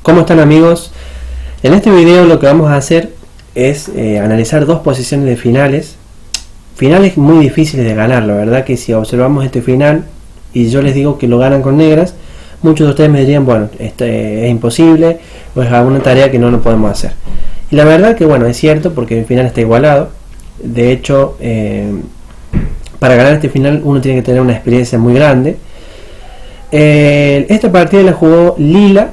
¿Cómo están, amigos? En este video lo que vamos a hacer es analizar dos posiciones de finales muy difíciles de ganar. La verdad que si observamos este final y yo les digo que lo ganan con negras, muchos de ustedes me dirían, bueno, es imposible, o es alguna tarea que no lo podemos hacer. Y la verdad que bueno, es cierto, porque el final está igualado. De hecho, para ganar este final uno tiene que tener una experiencia muy grande. Esta partida la jugó Lila,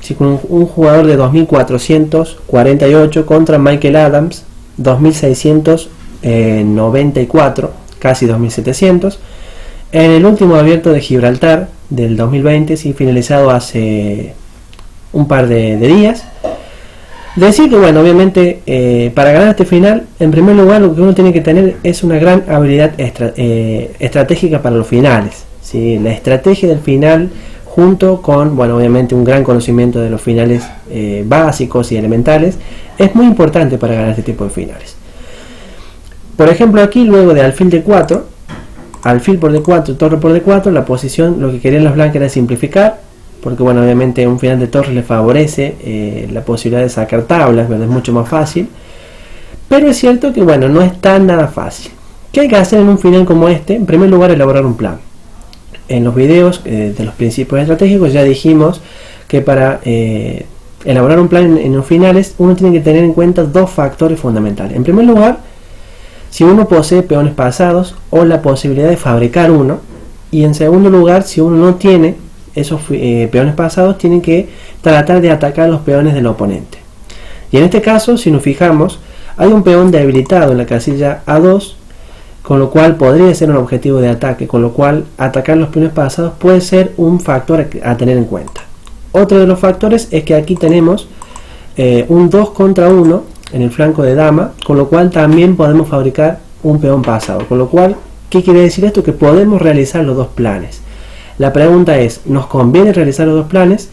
sí, con un jugador de 2448 contra Michael Adams 2694, casi 2700, en el último abierto de Gibraltar del 2020, sí, finalizado hace un par de días. Decir que bueno, obviamente para ganar este final, en primer lugar lo que uno tiene que tener es una gran habilidad estratégica para los finales, ¿sí? La estrategia del final junto con, bueno, obviamente un gran conocimiento de los finales básicos y elementales es muy importante para ganar este tipo de finales. Por ejemplo, aquí luego de alfil D4, alfil por D4, torre por D4, la posición, lo que querían los blancos era simplificar, porque bueno, obviamente un final de torre le favorece la posibilidad de sacar tablas, ¿verdad? Es mucho más fácil, pero es cierto que bueno, no es tan nada fácil. ¿Qué hay que hacer en un final como este? En primer lugar, elaborar un plan. En los videos de los principios estratégicos ya dijimos que para elaborar un plan en los finales uno tiene que tener en cuenta dos factores fundamentales. En primer lugar, si uno posee peones pasados o la posibilidad de fabricar uno, y en segundo lugar, si uno no tiene esos peones pasados, tiene que tratar de atacar los peones del oponente. Y en este caso, si nos fijamos, hay un peón debilitado en la casilla A2, con lo cual podría ser un objetivo de ataque, con lo cual atacar los peones pasados puede ser un factor a tener en cuenta. Otro de los factores es que aquí tenemos un 2 contra 1 en el flanco de dama, con lo cual también podemos fabricar un peón pasado. Con lo cual, ¿qué quiere decir esto? Que podemos realizar los dos planes. La pregunta es, ¿nos conviene realizar los dos planes?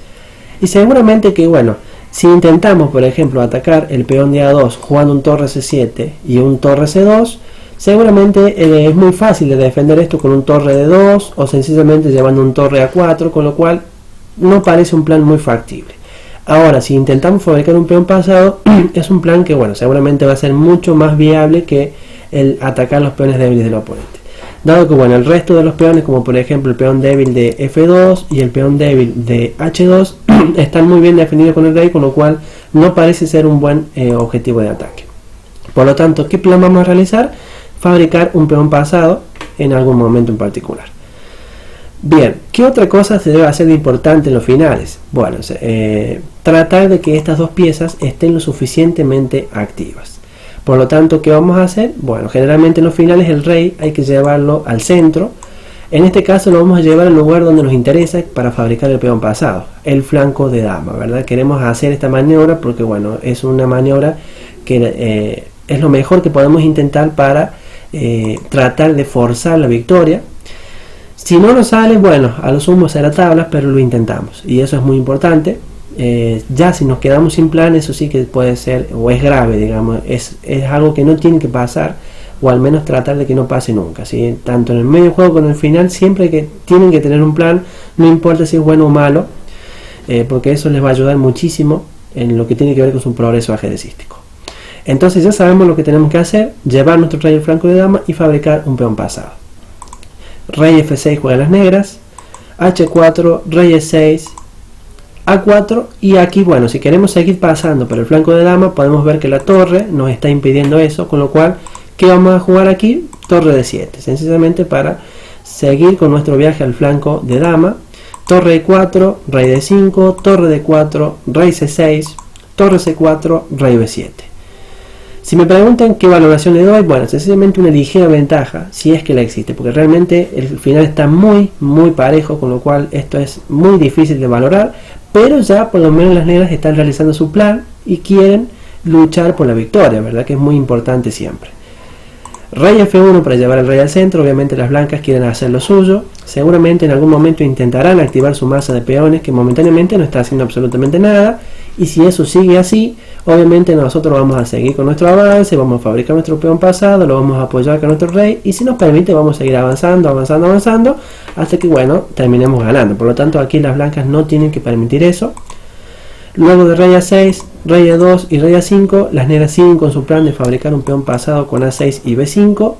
Y seguramente que, bueno, si intentamos, por ejemplo, atacar el peón de A2 jugando un torre C7 y un torre C2, seguramente es muy fácil de defender esto con un torre de 2 o sencillamente llevando un torre A4, con lo cual no parece un plan muy factible. Ahora, si intentamos fabricar un peón pasado, es un plan que bueno, seguramente va a ser mucho más viable que el atacar los peones débiles del oponente. Dado que bueno, el resto de los peones, como por ejemplo el peón débil de F2 y el peón débil de H2, están muy bien defendidos con el rey, con lo cual no parece ser un buen objetivo de ataque. Por lo tanto, ¿qué plan vamos a realizar? Fabricar un peón pasado en algún momento en particular. Bien, ¿qué otra cosa se debe hacer de importante en los finales? Bueno, tratar de que estas dos piezas estén lo suficientemente activas. Por lo tanto, ¿qué vamos a hacer? Bueno, generalmente en los finales el rey hay que llevarlo al centro. En este caso lo vamos a llevar al lugar donde nos interesa para fabricar el peón pasado, el flanco de dama, ¿verdad? Queremos hacer esta maniobra porque bueno, es una maniobra que es lo mejor que podemos intentar para tratar de forzar la victoria. Si no nos sale, bueno, a lo sumo será tablas, pero lo intentamos y eso es muy importante. Ya si nos quedamos sin plan, eso sí que puede ser, o es grave, digamos, es algo que no tiene que pasar, o al menos tratar de que no pase nunca, ¿sí? Tanto en el medio juego como en el final, siempre que tienen que tener un plan, no importa si es bueno o malo, porque eso les va a ayudar muchísimo en lo que tiene que ver con su progreso ajedrecístico. Entonces ya sabemos lo que tenemos que hacer: llevar nuestro rey al flanco de dama y fabricar un peón pasado. Rey F6 juega las negras, H4, rey E6, A4, y aquí bueno, si queremos seguir pasando por el flanco de dama, podemos ver que la torre nos está impidiendo eso, con lo cual, ¿qué vamos a jugar aquí? Torre D7, sencillamente para seguir con nuestro viaje al flanco de dama. Torre E4, rey D5, torre D4, rey C6, torre C4, rey B7. Si me preguntan qué valoración le doy, bueno, sencillamente una ligera ventaja, si es que la existe, porque realmente el final está muy parejo, con lo cual esto es muy difícil de valorar, pero ya por lo menos las negras están realizando su plan y quieren luchar por la victoria, ¿verdad? Que es muy importante siempre. Rey F1 para llevar al rey al centro. Obviamente las blancas quieren hacer lo suyo, seguramente en algún momento intentarán activar su masa de peones, que momentáneamente no está haciendo absolutamente nada, y si eso sigue así, obviamente nosotros vamos a seguir con nuestro avance, vamos a fabricar nuestro peón pasado, lo vamos a apoyar con nuestro rey, y si nos permite vamos a seguir avanzando, hasta que bueno, terminemos ganando. Por lo tanto, aquí las blancas no tienen que permitir eso. Luego de rey A6, rey A2 y rey A5, las negras siguen con su plan de fabricar un peón pasado con A6 y B5.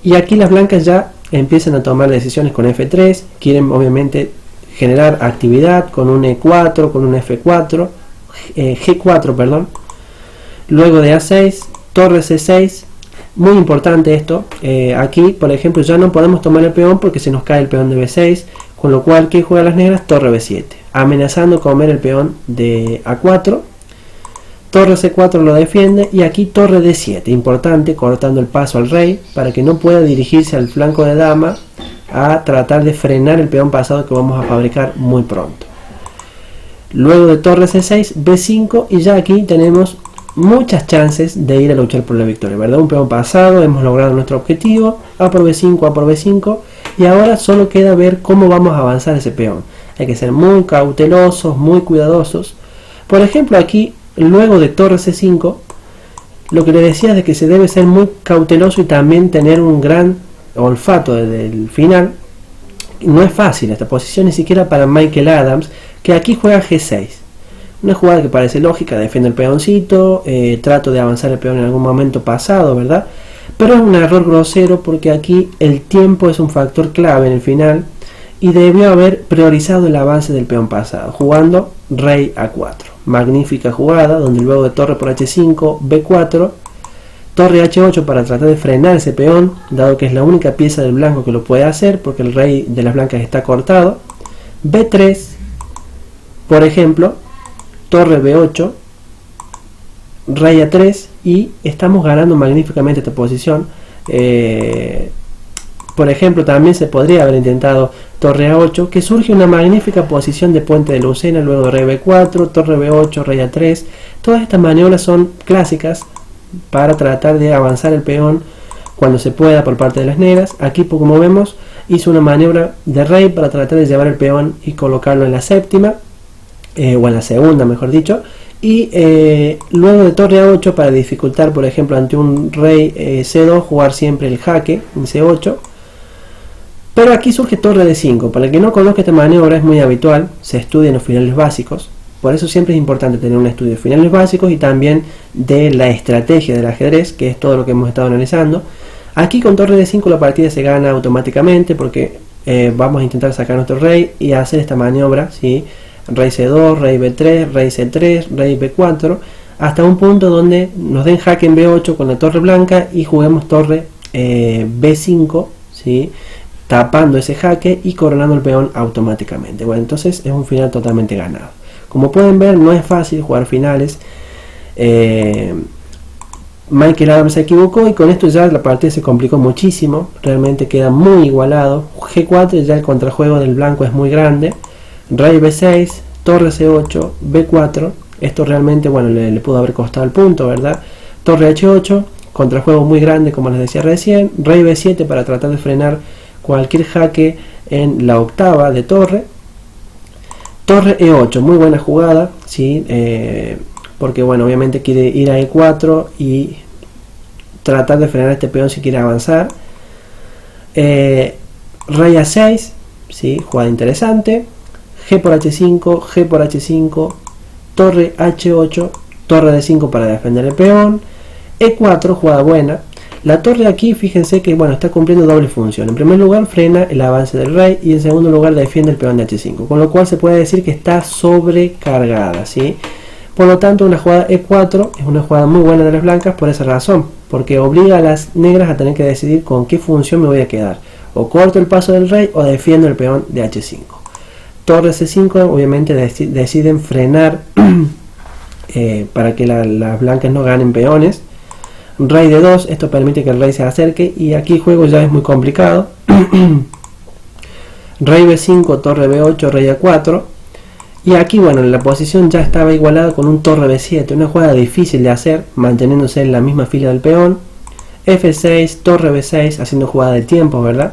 Y aquí las blancas ya empiezan a tomar decisiones con F3, quieren obviamente generar actividad con un E4, con un F4, G4, perdón. Luego de A6, torre C6, muy importante esto, aquí por ejemplo ya no podemos tomar el peón porque se nos cae el peón de B6, con lo cual, ¿qué juega las negras? Torre B7, amenazando comer el peón de A4, torre C4 lo defiende y aquí torre D7, importante, cortando el paso al rey para que no pueda dirigirse al flanco de dama a tratar de frenar el peón pasado que vamos a fabricar muy pronto. Luego de torre C6, B5 y ya aquí tenemos muchas chances de ir a luchar por la victoria, ¿verdad? Un peón pasado, hemos logrado nuestro objetivo, A por B5, A por B5 y ahora solo queda ver cómo vamos a avanzar ese peón. Hay que ser muy cautelosos, muy cuidadosos. Por ejemplo aquí, luego de torre C5, lo que le decía es de que se debe ser muy cauteloso y también tener un gran olfato desde el final. No es fácil esta posición ni siquiera para Michael Adams, que aquí juega G6. Una jugada que parece lógica, defiende el peoncito, trato de avanzar el peón en algún momento pasado, ¿verdad? Pero es un error grosero porque aquí el tiempo es un factor clave en el final y debió haber priorizado el avance del peón pasado, jugando rey A4. Magnífica jugada, donde luego de torre por H5, B4, torre H8 para tratar de frenar ese peón, dado que es la única pieza del blanco que lo puede hacer porque el rey de las blancas está cortado. B3, por ejemplo, torre B8, rey A3 y estamos ganando magníficamente esta posición. Por ejemplo, también se podría haber intentado torre A8, que surge una magnífica posición de puente de Lucena, luego rey B4, torre B8, rey A3. Todas estas maniobras son clásicas para tratar de avanzar el peón cuando se pueda por parte de las negras. Aquí, como vemos, hizo una maniobra de rey para tratar de llevar el peón y colocarlo en la séptima, o en la segunda, mejor dicho. Y luego de torre A8 para dificultar, por ejemplo, ante un rey C2, jugar siempre el jaque en C8. Pero aquí surge torre D5. Para el que no conozca esta maniobra es muy habitual, se estudia en los finales básicos. Por eso siempre es importante tener un estudio de finales básicos y también de la estrategia del ajedrez, que es todo lo que hemos estado analizando. Aquí con torre D5 la partida se gana automáticamente porque vamos a intentar sacar nuestro rey y hacer esta maniobra, ¿sí? Rey C2, rey B3, rey C3, rey B4, hasta un punto donde nos den jaque en B8 con la torre blanca y juguemos torre B5, ¿sí? Tapando ese jaque y coronando el peón automáticamente. Bueno, entonces es un final totalmente ganado. Como pueden ver, no es fácil jugar finales. Michael Adams se equivocó y con esto ya la partida se complicó muchísimo. Realmente queda muy igualado. G4, ya el contrajuego del blanco es muy grande. Rey B6, torre C8, B4. Esto realmente, bueno, le pudo haber costado el punto, ¿verdad? Torre H8, contrajuego muy grande, como les decía recién. Rey B7 para tratar de frenar cualquier jaque en la octava de torre. Torre E8, muy buena jugada, ¿sí? Porque bueno, obviamente quiere ir a E4 y tratar de frenar este peón si quiere avanzar. Rey A6, ¿sí? Jugada interesante. G por H5, G por H5, torre H8, torre D5 para defender el peón. E4, jugada buena. La torre aquí, fíjense que bueno, está cumpliendo doble función. En primer lugar frena el avance del rey y en segundo lugar defiende el peón de H5, con lo cual se puede decir que está sobrecargada, ¿sí? Por lo tanto, una jugada E4 es una jugada muy buena de las blancas por esa razón, porque obliga a las negras a tener que decidir con qué función me voy a quedar. O corto el paso del rey o defiendo el peón de H5. Torre C5, obviamente deciden frenar para que las blancas no ganen peones. Rey D2, esto permite que el rey se acerque y aquí el juego ya es muy complicado. Rey B5, torre B8, rey A4. Y aquí, bueno, la posición ya estaba igualada con un torre B7, una jugada difícil de hacer, manteniéndose en la misma fila del peón. F6, torre B6, haciendo jugada de tiempo, ¿verdad?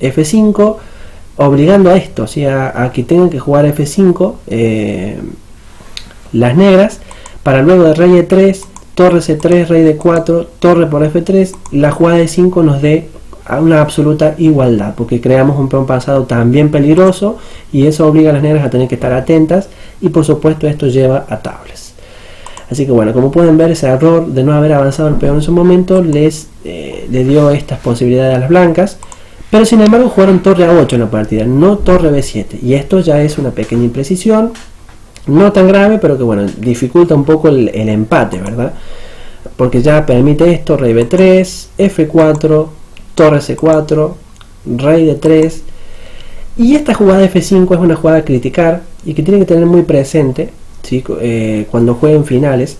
F5, obligando a esto, ¿sí? a que tengan que jugar F5 las negras, para luego de rey E3, torre C3, rey D4, torre por F3, la jugada de 5 nos dé a una absoluta igualdad, porque creamos un peón pasado también peligroso y eso obliga a las negras a tener que estar atentas y por supuesto esto lleva a tablas. Así que bueno, como pueden ver, ese error de no haber avanzado el peón en su momento le dio estas posibilidades a las blancas, pero sin embargo jugaron torre a8 en la partida, no torre b7, y esto ya es una pequeña imprecisión, no tan grave, pero que bueno, dificulta un poco el empate, ¿verdad? Porque ya permite esto, rey b3, f4, torre c4, rey d3, y esta jugada f5 es una jugada a criticar y que tienen que tener muy presente, ¿sí? Cuando jueguen finales.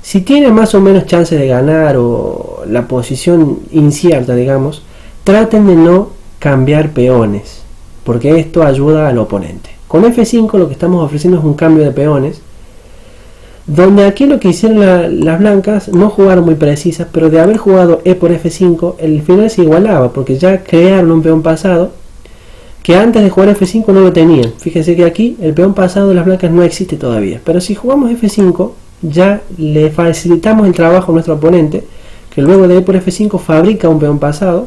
Si tienen más o menos chances de ganar o la posición incierta, digamos, traten de no cambiar peones, porque esto ayuda al oponente. Con f5 lo que estamos ofreciendo es un cambio de peones, donde aquí lo que hicieron las blancas no jugaron muy precisas, pero de haber jugado e por f5 el final se igualaba, porque ya crearon un peón pasado que antes de jugar f5 no lo tenían. Fíjense que aquí el peón pasado de las blancas no existe todavía, pero si jugamos f5 ya le facilitamos el trabajo a nuestro oponente, que luego de e por f5 fabrica un peón pasado.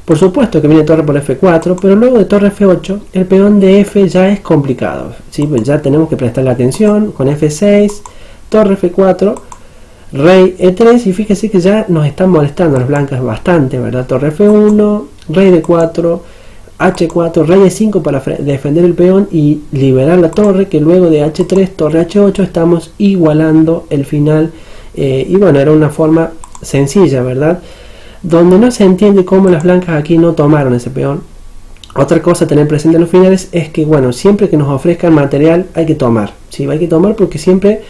Por supuesto que viene torre por f4, pero luego de torre f8 el peón de f ya es complicado, ¿sí? Pues ya tenemos que prestarle atención con f6, torre f4, rey e3, y fíjense que ya nos están molestando las blancas bastante, ¿verdad? Torre f1, rey d4, h4, rey e5 para defender el peón y liberar la torre, que luego de h3, torre h8 estamos igualando el final, y bueno, era una forma sencilla, ¿verdad? Donde no se entiende cómo las blancas aquí no tomaron ese peón. Otra cosa a tener presente en los finales es que, bueno, siempre que nos ofrezcan material hay que tomar, ¿sí? Hay que tomar porque siempre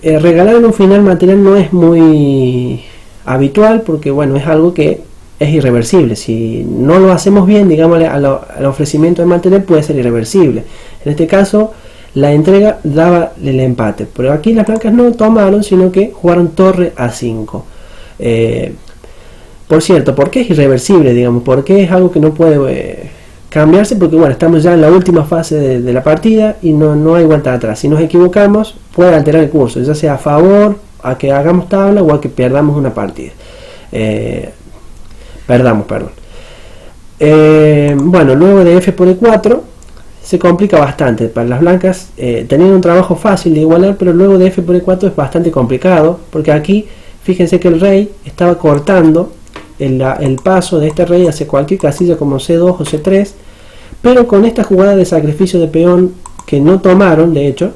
regalar en un final material no es muy habitual, porque bueno, es algo que es irreversible. Si no lo hacemos bien, digamos, al ofrecimiento de material puede ser irreversible. En este caso la entrega daba el empate, pero aquí las blancas no tomaron, sino que jugaron torre a 5. Por cierto, ¿por qué es irreversible? Digamos, ¿por qué es algo que no puede cambiarse? Porque bueno, estamos ya en la última fase de la partida y no hay vuelta atrás. Si nos equivocamos puede alterar el curso, ya sea a favor, a que hagamos tabla o a que perdamos una partida. Perdón. Bueno, luego de f por e4 se complica bastante para las blancas. Tenían un trabajo fácil de igualar, pero luego de f por e4 es bastante complicado, porque aquí fíjense que el rey estaba cortando el paso de este rey hacia cualquier casilla como c2 o c3, pero con esta jugada de sacrificio de peón que no tomaron, de hecho,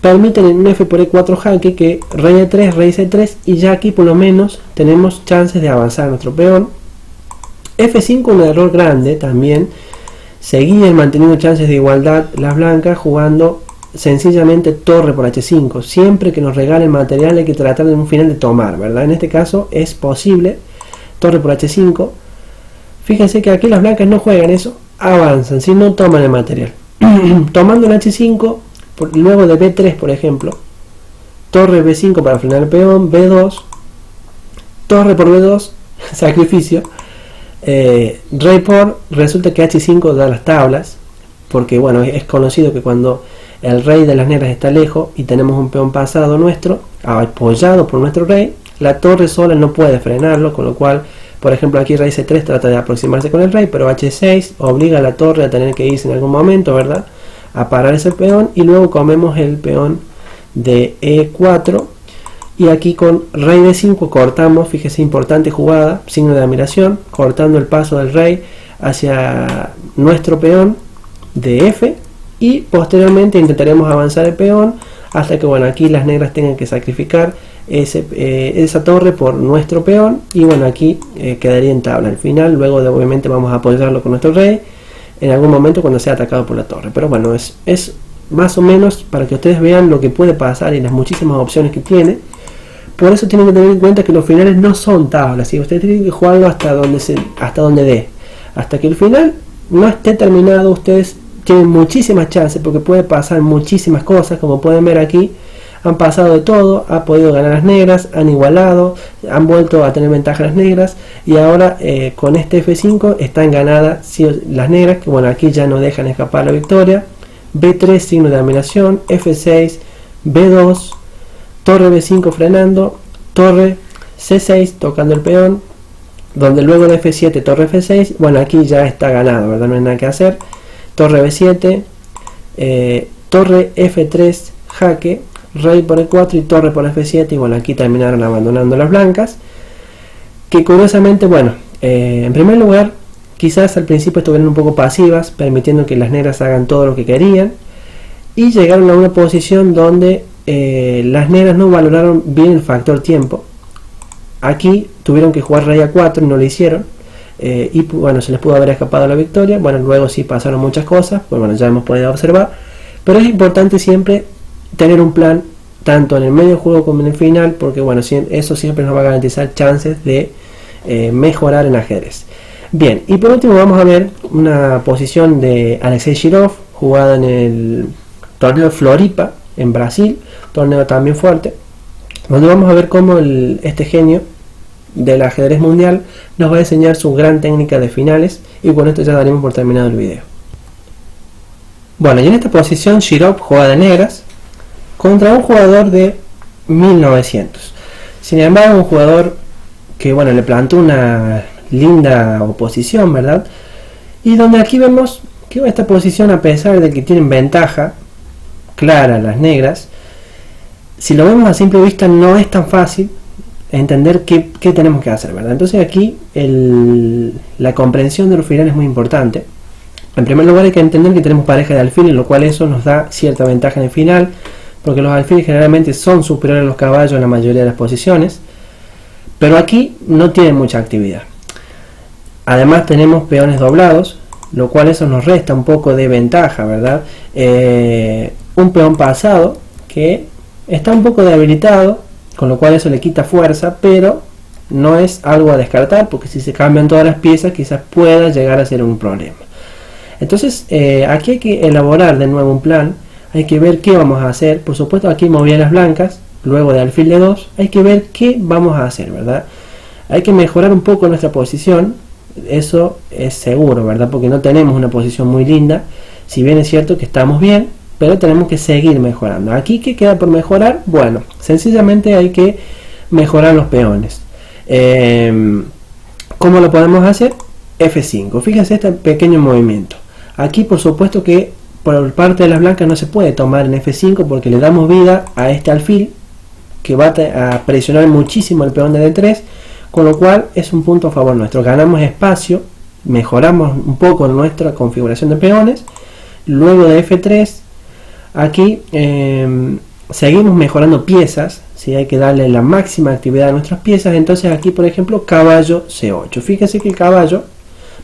permiten en un f por e4 jaque que rey e3, rey c3, y ya aquí por lo menos tenemos chances de avanzar nuestro peón. f5 un error grande también, seguían manteniendo chances de igualdad las blancas jugando sencillamente torre por h5. Siempre que nos regalen material hay que tratar de un final de tomar, ¿verdad? En este caso es posible, torre por h5. Fíjense que aquí las blancas no juegan eso, avanzan, si no toman el material. Tomando el h5, luego de b3 por ejemplo, torre b5 para frenar el peón, b2, torre por b2, sacrificio, rey por, resulta que h5 da las tablas, porque bueno, es conocido que cuando el rey de las negras está lejos y tenemos un peón pasado nuestro, apoyado por nuestro rey, la torre sola no puede frenarlo, con lo cual, por ejemplo, aquí rey c3 trata de aproximarse con el rey, pero h6 obliga a la torre a tener que irse en algún momento, ¿verdad?, a parar ese peón, y luego comemos el peón de e4, y aquí con rey d5 cortamos, fíjese, importante jugada, signo de admiración, cortando el paso del rey hacia nuestro peón de f, y posteriormente intentaremos avanzar el peón hasta que, bueno, aquí las negras tengan que sacrificar esa torre por nuestro peón, y bueno, aquí quedaría en tabla al final. Luego de, obviamente vamos a apoyarlo con nuestro rey en algún momento cuando sea atacado por la torre, pero bueno, es más o menos para que ustedes vean lo que puede pasar y las muchísimas opciones que tiene. Por eso tienen que tener en cuenta que los finales no son tablas, ¿sí? Ustedes tienen que jugarlo hasta donde dé, hasta que el final no esté terminado. Ustedes tienen muchísimas chances porque puede pasar muchísimas cosas, como pueden ver aquí. Han pasado de todo, ha podido ganar las negras, han igualado, han vuelto a tener ventaja las negras, y ahora con este f5 están ganadas las negras, que bueno, aquí ya no dejan escapar la victoria. b3 signo de admiración, f6, b2, torre b5 frenando, torre c6 tocando el peón, donde luego de F7, torre F6, bueno, aquí ya está ganado, ¿verdad? No hay nada que hacer. Torre B7, torre F3, jaque, rey por E4 y torre por F7, y bueno, aquí terminaron abandonando las blancas, que curiosamente, bueno, en primer lugar, quizás al principio estuvieron un poco pasivas, permitiendo que las negras hagan todo lo que querían, y llegaron a una posición donde las negras no valoraron bien el factor tiempo. Aquí tuvieron que jugar rey A4 y no lo hicieron, y bueno, se les pudo haber escapado la victoria. Bueno, luego sí pasaron muchas cosas, pues bueno, ya hemos podido observar, pero es importante siempre tener un plan, tanto en el medio juego como en el final, porque bueno, eso siempre nos va a garantizar chances de mejorar en ajedrez. Bien, y por último vamos a ver una posición de Alexei Shirov, jugada en el torneo Floripa, en Brasil, torneo también fuerte, donde vamos a ver cómo este genio del ajedrez mundial nos va a enseñar su gran técnica de finales, y con esto ya daremos por terminado el video. Bueno, y en esta posición Shirov juega de negras contra un jugador de 1900. Sin embargo, un jugador que bueno, le plantó una linda oposición, ¿verdad? Y donde aquí vemos que esta posición, a pesar de que tienen ventaja clara las negras, si lo vemos a simple vista no es tan fácil entender qué tenemos que hacer, ¿verdad? Entonces aquí la comprensión de los finales es muy importante. En primer lugar hay que entender que tenemos pareja de alfiles, lo cual eso nos da cierta ventaja en el final, porque los alfiles generalmente son superiores a los caballos en la mayoría de las posiciones, pero aquí no tienen mucha actividad. Además tenemos peones doblados, lo cual eso nos resta un poco de ventaja, ¿verdad? Un peón pasado que está un poco debilitado, con lo cual eso le quita fuerza, pero no es algo a descartar, porque si se cambian todas las piezas quizás pueda llegar a ser un problema. Entonces aquí hay que elaborar de nuevo un plan, hay que ver qué vamos a hacer. Por supuesto aquí moví a las blancas, luego de alfil de 2, hay que ver qué vamos a hacer, ¿verdad? Hay que mejorar un poco nuestra posición, eso es seguro, ¿verdad? Porque no tenemos una posición muy linda, si bien es cierto que estamos bien, pero tenemos que seguir mejorando. Aquí, ¿qué queda por mejorar? Bueno, sencillamente hay que mejorar los peones. ¿Cómo lo podemos hacer? F5, fíjense este pequeño movimiento. Aquí por supuesto que por parte de las blancas no se puede tomar en F5 porque le damos vida a este alfil que va a presionar muchísimo el peón de D3, con lo cual es un punto a favor nuestro. Ganamos espacio, mejoramos un poco nuestra configuración de peones. Luego de F3, aquí seguimos mejorando piezas, ¿sí? Hay que darle la máxima actividad a nuestras piezas. Entonces aquí por ejemplo caballo C8, fíjense que el caballo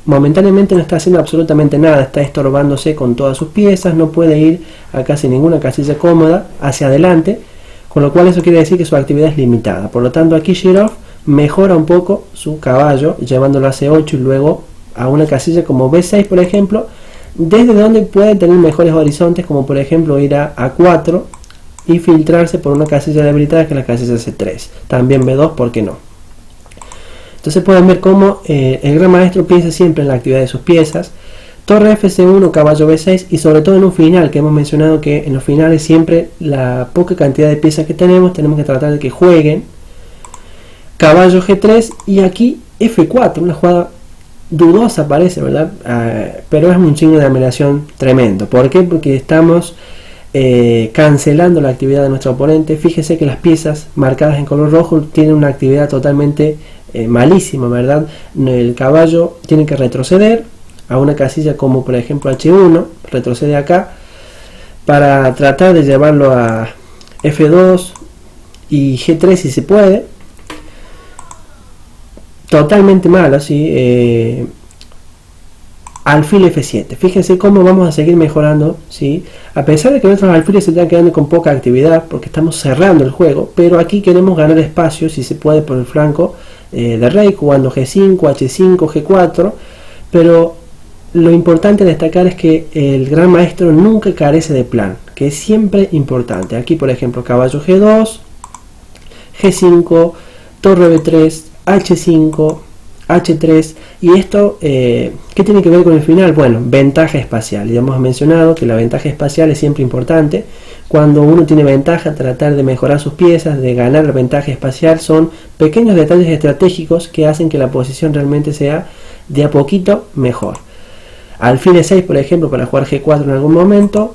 momentáneamente no está haciendo absolutamente nada, está estorbándose con todas sus piezas, no puede ir a casi ninguna casilla cómoda hacia adelante, con lo cual eso quiere decir que su actividad es limitada. Por lo tanto aquí Shirov mejora un poco su caballo llevándolo a C8 y luego a una casilla como B6 por ejemplo, desde donde puede tener mejores horizontes, como por ejemplo ir a A4 y filtrarse por una casilla debilitada que es la casilla C3, también B2, ¿por qué no? Entonces pueden ver cómo el gran maestro piensa siempre en la actividad de sus piezas. Torre FC1, caballo B6, y sobre todo en un final, que hemos mencionado que en los finales siempre la poca cantidad de piezas que tenemos que tratar de que jueguen. Caballo G3 y aquí F4, una jugada dudosa parece, ¿verdad? Pero es un signo de admiración tremendo. ¿Por qué? Porque estamos cancelando la actividad de nuestro oponente. Fíjese que las piezas marcadas en color rojo tienen una actividad totalmente malísima, ¿verdad? El caballo tiene que retroceder a una casilla como por ejemplo H1, retrocede acá para tratar de llevarlo a F2 y G3 si se puede. Totalmente malo, ¿sí? Alfil F7, fíjense cómo vamos a seguir mejorando, ¿sí? A pesar de que nuestros alfiles se están quedando con poca actividad porque estamos cerrando el juego, pero aquí queremos ganar espacio si se puede por el flanco de rey, jugando G5, H5, G4, pero lo importante destacar es que el gran maestro nunca carece de plan, que es siempre importante. Aquí por ejemplo caballo G2, G5, torre B3, H5, H3. Y esto, ¿qué tiene que ver con el final? Bueno, ventaja espacial. Ya hemos mencionado que la ventaja espacial es siempre importante. Cuando uno tiene ventaja, tratar de mejorar sus piezas, de ganar la ventaja espacial, son pequeños detalles estratégicos que hacen que la posición realmente sea de a poquito mejor. Alfil E6, por ejemplo, para jugar G4 en algún momento,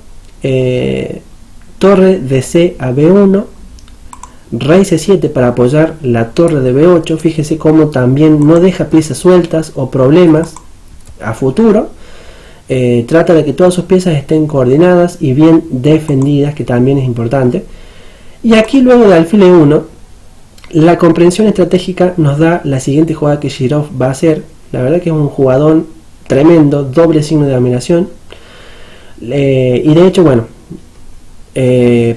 torre de C a B1, Rey C7 para apoyar la torre de B8. Fíjese cómo también no deja piezas sueltas o problemas a futuro. Trata de que todas sus piezas estén coordinadas y bien defendidas, que también es importante. Y aquí, luego de alfil E1, la comprensión estratégica nos da la siguiente jugada que Shirov va a hacer. La verdad que es un jugador tremendo, doble signo de admiración. Y de hecho, bueno,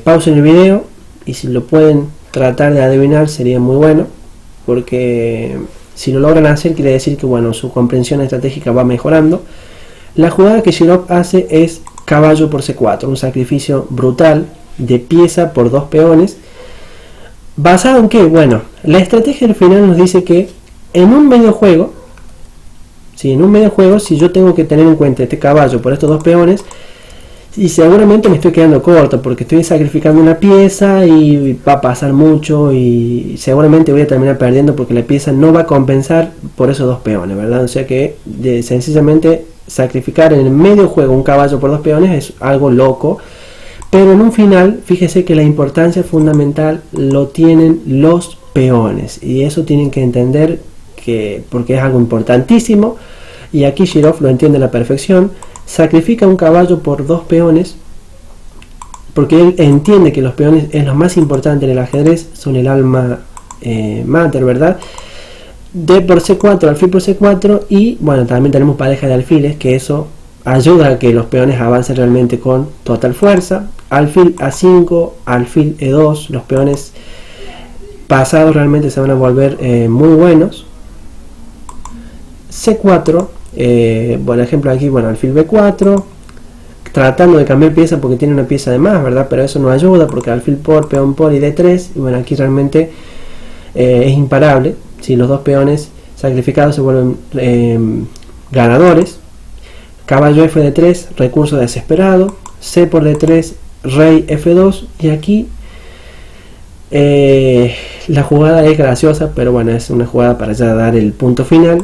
pausen el video y si lo pueden tratar de adivinar sería muy bueno, porque si lo logran hacer quiere decir que bueno, su comprensión estratégica va mejorando. La jugada que Shirov hace es caballo por C4, un sacrificio brutal de pieza por dos peones. ¿Basado en qué? Bueno, la estrategia del final nos dice que en un medio juego, si yo tengo que tener en cuenta este caballo por estos dos peones, y seguramente me estoy quedando corto porque estoy sacrificando una pieza y va a pasar mucho y seguramente voy a terminar perdiendo porque la pieza no va a compensar por esos dos peones, ¿verdad? O sea que sencillamente sacrificar en el medio juego un caballo por dos peones es algo loco, pero en un final fíjese que la importancia fundamental lo tienen los peones y eso tienen que entender que porque es algo importantísimo y aquí Shirov lo entiende a la perfección. Sacrifica un caballo por dos peones porque él entiende que los peones es lo más importante en el ajedrez, son el alma mater, ¿verdad? D por C4, alfil por C4 y bueno, también tenemos pareja de alfiles que eso ayuda a que los peones avancen realmente con total fuerza. Alfil A5, alfil E2, los peones pasados realmente se van a volver muy buenos. C4, por ejemplo aquí, bueno, alfil B4, tratando de cambiar pieza porque tiene una pieza de más, ¿verdad? Pero eso no ayuda porque alfil por, peón por y D3, y bueno, aquí realmente es imparable. Si los dos peones sacrificados se vuelven ganadores. Caballo F de 3, recurso desesperado. C por D3, rey F2. Y aquí la jugada es graciosa, pero bueno, es una jugada para ya dar el punto final.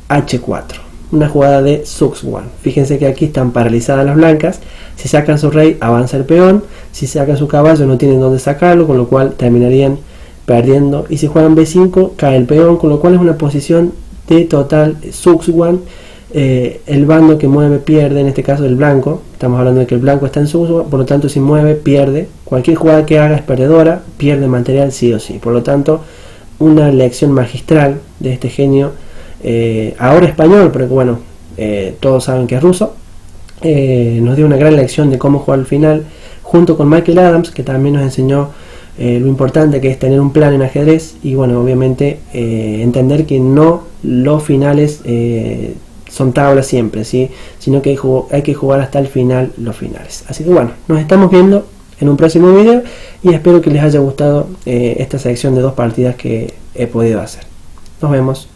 H4, una jugada de Zugzwang. Fíjense que aquí están paralizadas las blancas. Si sacan su rey, avanza el peón. Si sacan su caballo, no tienen dónde sacarlo, con lo cual terminarían perdiendo. Y si juegan B5, cae el peón, con lo cual es una posición de total Zugzwang. El bando que mueve pierde, en este caso el blanco. Estamos hablando de que el blanco está en Zugzwang, por lo tanto si mueve pierde. Cualquier jugada que haga es perdedora, pierde material sí o sí. Por lo tanto, una lección magistral de este genio, ahora español, pero bueno, todos saben que es ruso. Nos dio una gran lección de cómo jugar al final, junto con Michael Adams, que también nos enseñó lo importante que es tener un plan en ajedrez y bueno, obviamente entender que no los finales son tablas siempre, ¿sí? Sino que hay que jugar hasta el final los finales. Así que bueno, nos estamos viendo en un próximo video y espero que les haya gustado esta sección de dos partidas que he podido hacer. Nos vemos.